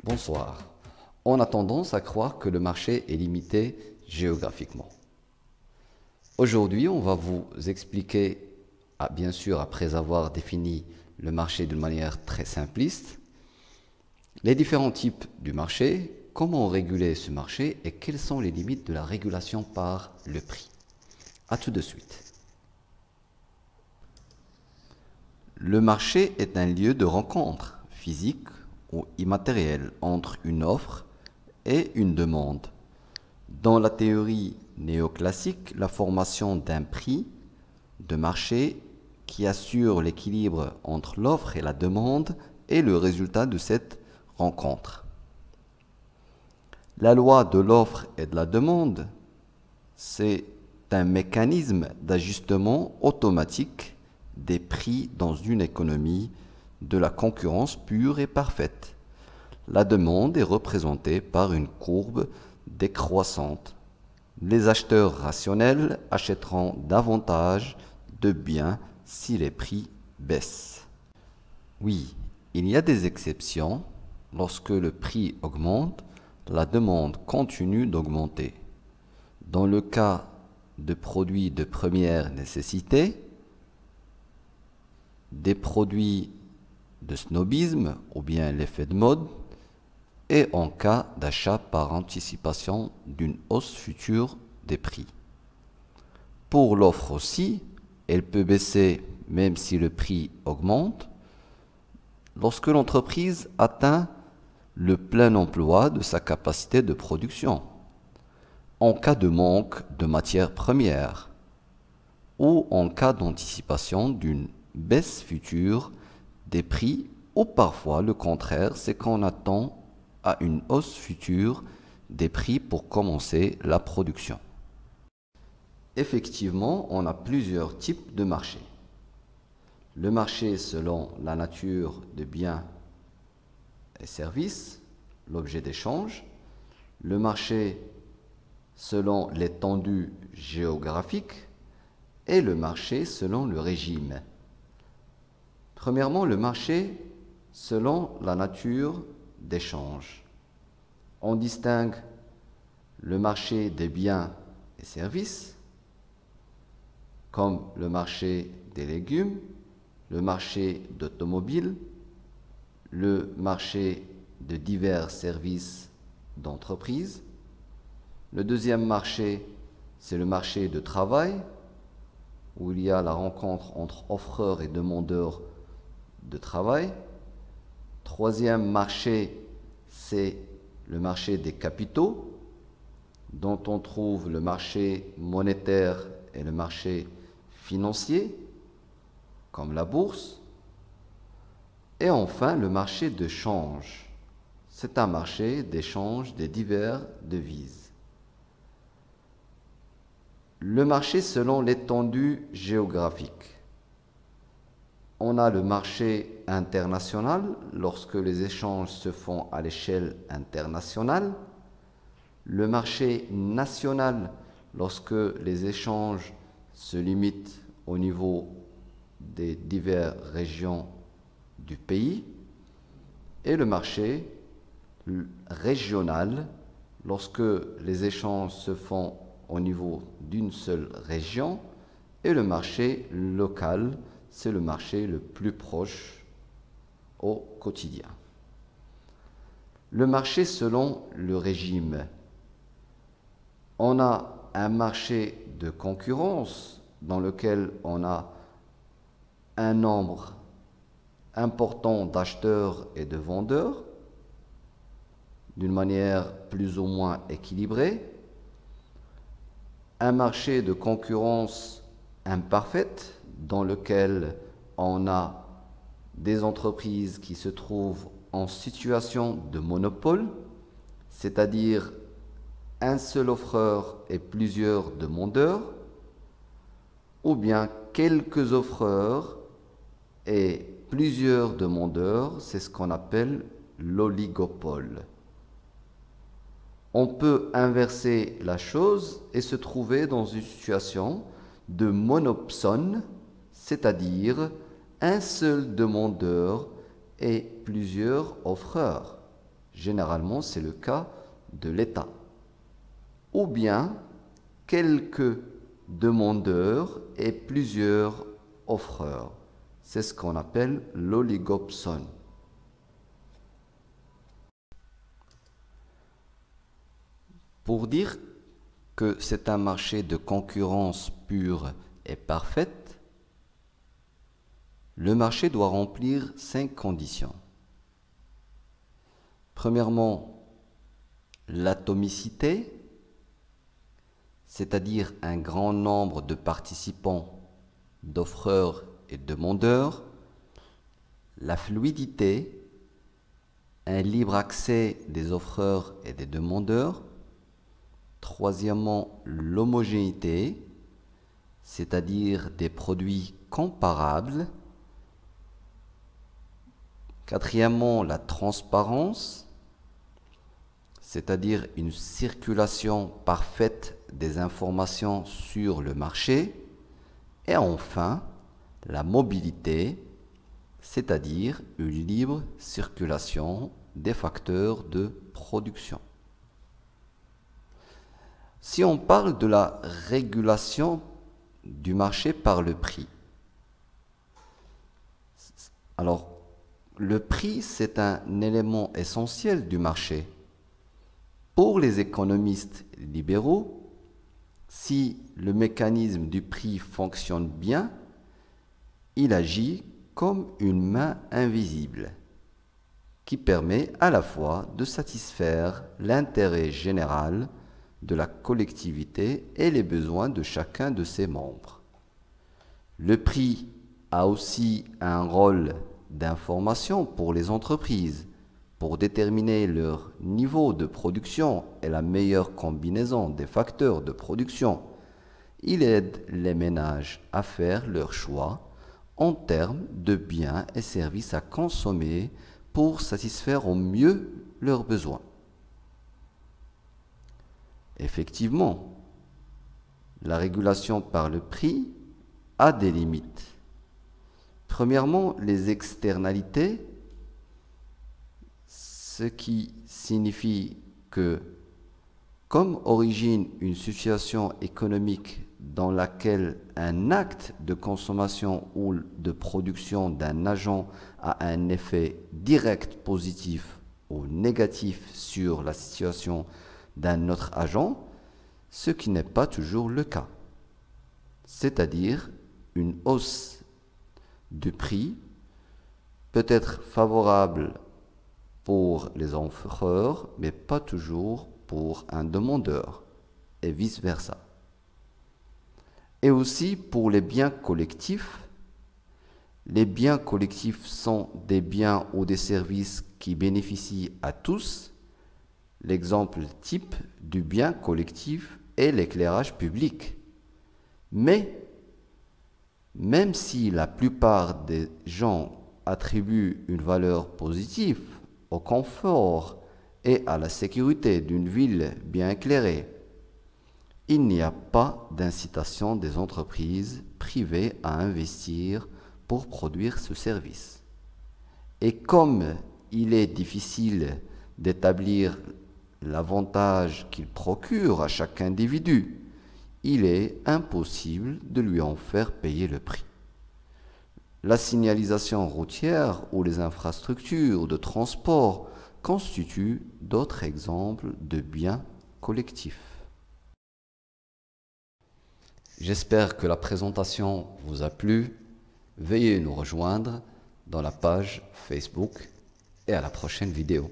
Bonsoir. On a tendance à croire que le marché est limité géographiquement. Aujourd'hui, on va vous expliquer, bien sûr après avoir défini le marché d'une manière très simpliste, les différents types du marché, comment réguler ce marché et quelles sont les limites de la régulation par le prix. A tout de suite. Le marché est un lieu de rencontre physique ou immatériel entre une offre et une demande. Dans la théorie néoclassique, la formation d'un prix de marché qui assure l'équilibre entre l'offre et la demande est le résultat de cette rencontre. La loi de l'offre et de la demande, c'est un mécanisme d'ajustement automatique des prix dans une économie de la concurrence pure et parfaite. La demande est représentée par une courbe décroissante. Les acheteurs rationnels achèteront davantage de biens si les prix baissent. Oui, il y a des exceptions. Lorsque le prix augmente, la demande continue d'augmenter. Dans le cas de produits de première nécessité, des produits de snobisme ou bien l'effet de mode, et en cas d'achat par anticipation d'une hausse future des prix. Pour l'offre aussi, elle peut baisser même si le prix augmente, lorsque l'entreprise atteint le plein emploi de sa capacité de production, en cas de manque de matières premières, ou en cas d'anticipation d'une baisse future des prix, ou parfois le contraire, c'est qu'on attend à une hausse future des prix pour commencer la production. Effectivement, on a plusieurs types de marchés. Le marché selon la nature des biens et services, l'objet d'échange. Le marché selon l'étendue géographique et le marché selon le régime. Premièrement, le marché selon la nature d'échange. On distingue le marché des biens et services, comme le marché des légumes, le marché d'automobiles, le marché de divers services d'entreprise. Le deuxième marché, c'est le marché de travail, où il y a la rencontre entre offreurs et demandeurs de travail. Troisième marché, c'est le marché des capitaux, dont on trouve le marché monétaire et le marché financier, comme la bourse. Et enfin, le marché de change. C'est un marché d'échange des diverses devises. Le marché selon l'étendue géographique. On a le marché international lorsque les échanges se font à l'échelle internationale. Le marché national lorsque les échanges se limitent au niveau des diverses régions du pays. Et le marché régional lorsque les échanges se font au niveau d'une seule région. Et le marché local, c'est le marché le plus proche au quotidien. Le marché selon le régime. On a un marché de concurrence dans lequel on a un nombre important d'acheteurs et de vendeurs d'une manière plus ou moins équilibrée. Un marché de concurrence imparfaite dans lequel on a des entreprises qui se trouvent en situation de monopole, c'est-à-dire un seul offreur et plusieurs demandeurs, ou bien quelques offreurs et plusieurs demandeurs, c'est ce qu'on appelle l'oligopole. On peut inverser la chose et se trouver dans une situation de monopsone, c'est-à-dire un seul demandeur et plusieurs offreurs. généralement c'est le cas de l'État, ou bien quelques demandeurs et plusieurs offreurs. C'est ce qu'on appelle l'oligopsone. Pour dire que c'est un marché de concurrence pure et parfaite, le marché doit remplir 5 conditions. Premièrement, l'atomicité, c'est-à-dire un grand nombre de participants, d'offreurs et demandeurs. La fluidité, un libre accès des offreurs et des demandeurs. Troisièmement, l'homogénéité, c'est-à-dire des produits comparables. Quatrièmement, la transparence, c'est-à-dire une circulation parfaite des informations sur le marché. Et enfin, la mobilité, c'est-à-dire une libre circulation des facteurs de production. Si on parle de la régulation du marché par le prix, alors le prix, c'est un élément essentiel du marché. Pour les économistes libéraux, si le mécanisme du prix fonctionne bien, il agit comme une main invisible qui permet à la fois de satisfaire l'intérêt général de la collectivité et les besoins de chacun de ses membres. Le prix a aussi un rôle d'information pour les entreprises pour déterminer leur niveau de production et la meilleure combinaison des facteurs de production. Il aide les ménages à faire leur choix en termes de biens et services à consommer pour satisfaire au mieux leurs besoins. Effectivement, la régulation par le prix a des limites. Premièrement, les externalités, ce qui signifie que, comme origine une situation économique dans laquelle un acte de consommation ou de production d'un agent a un effet direct positif ou négatif sur la situation d'un autre agent, ce qui n'est pas toujours le cas. C'est-à-dire une hausse du prix peut être favorable pour les offreurs, mais pas toujours pour un demandeur, et vice-versa. Et aussi pour les biens collectifs. Les biens collectifs sont des biens ou des services qui bénéficient à tous. L'exemple type du bien collectif est l'éclairage public. Mais, même si la plupart des gens attribuent une valeur positive au confort et à la sécurité d'une ville bien éclairée, il n'y a pas d'incitation des entreprises privées à investir pour produire ce service. Et comme il est difficile d'établir l'avantage qu'il procure à chaque individu, il est impossible de lui en faire payer le prix. La signalisation routière ou les infrastructures de transport constituent d'autres exemples de biens collectifs. J'espère que la présentation vous a plu. Veuillez nous rejoindre dans la page Facebook et à la prochaine vidéo.